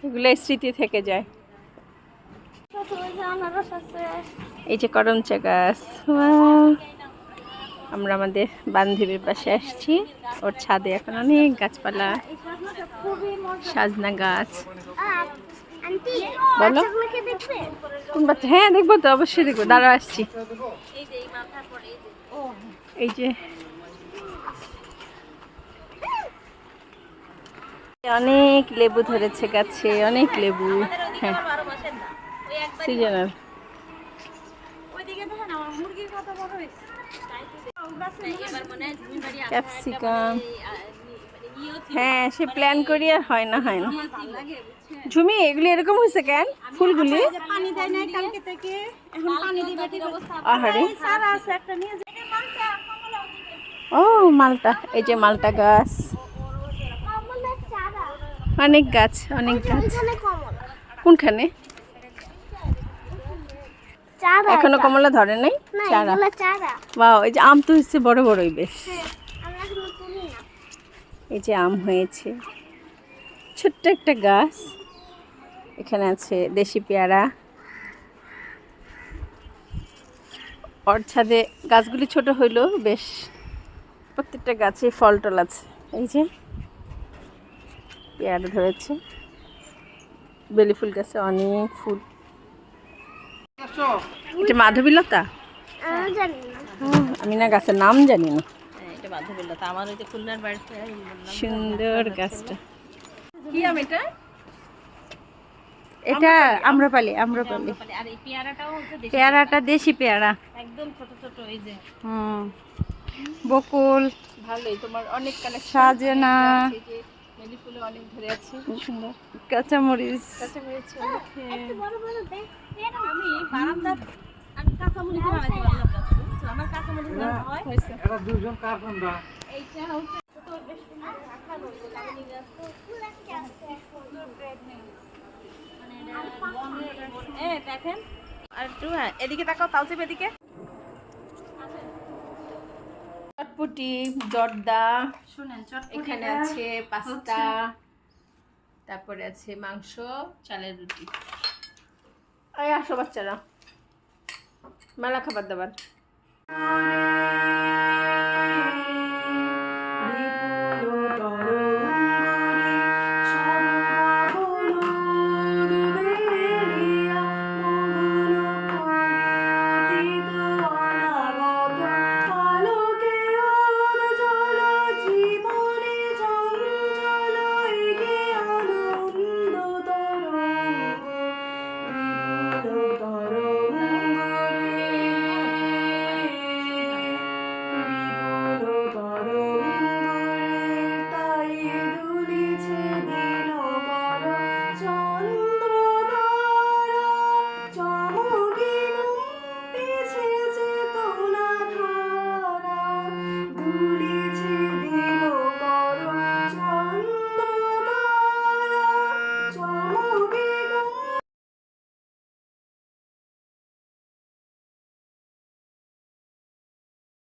এগুলো স্মৃতি থেকে যায়। এই যে করমচা গাছ, আমরা আমাদের বান্ধবীর পাশে আসছি, ওর ছাদে এখন অনেক গাছপালা, সাজনা গাছ। বলো কোন বাচ্চা? হ্যাঁ দেখবো তো, অবশ্যই দেখবো, দাঁড়া আসছি। এই যে অনেক লেবু ধরেছে গাছে, অনেক লেবু। হ্যাঁ সিজনাল। ক্যাপসিকাম, হ্যাঁ সে প্ল্যান করি আর হয় না। ঝুমি এগুলি এরকম হয়েছে কেন ফুলগুলি? আহারে ও মালটা, এই যে মালটা গাছ, অনেক গাছ অনেক গাছ। কোনখানে? এখনো কমলা ধরে নাই, চারা। বাহ, এই যে আম তো হচ্ছে বড় বড়ই বেশ। এই যে আম হয়েছে, ছোট্ট একটা গাছ। এখানে আছে দেশি পেয়ারা। ওর ছাদে গাছগুলি ছোট হইলেও বেশ প্রত্যেকটা গাছে ফল টল আছে। এই যে পেয়ারা ধরেছে, বেলি ফুল গাছে অনেক ফুল। এটা মাধবীলতা? আমি না গাছের নাম জানি না। এটা মাধবীলতা, আমার ওই যে খুলনার বাড়িতে। সুন্দর গাছটা। কি আম এটা? এটা আম্রপালি। আর এই পেয়ারাটাও হচ্ছে দেশি পেয়ারাটা, দেশি পেয়ারা, একদম ছোট ছোট। এই যে বকুল, ভালোই তোমার অনেক কালেকশন। সাজনা, বেলি ফুলে অনেক ধরে আছে, সুন্দর। কাঁচামরিচ আমি বারান্দা, আমি কাঁচামরিচ বানাইতে পারলাম না, আমার কাঁচামরিচ না হয় হইছে। এটা দুজন কারখানা, এইটা হচ্ছে তো বেশ সুন্দর রাখা রয়েছে। লাগানি গাছ তো ফুল আছে, সুন্দর ব্রেড নেই মানে দেখেন। আর একটু এদিকে তাকাও, তালচিপ এদিকে। চটপটি, জর্দা, শুনেন এখানে আছে পাস্তা, তারপরে আছে মাংস, চালের রুটি। এই আসো বাচ্চারা, মেলা খাবার দাবার।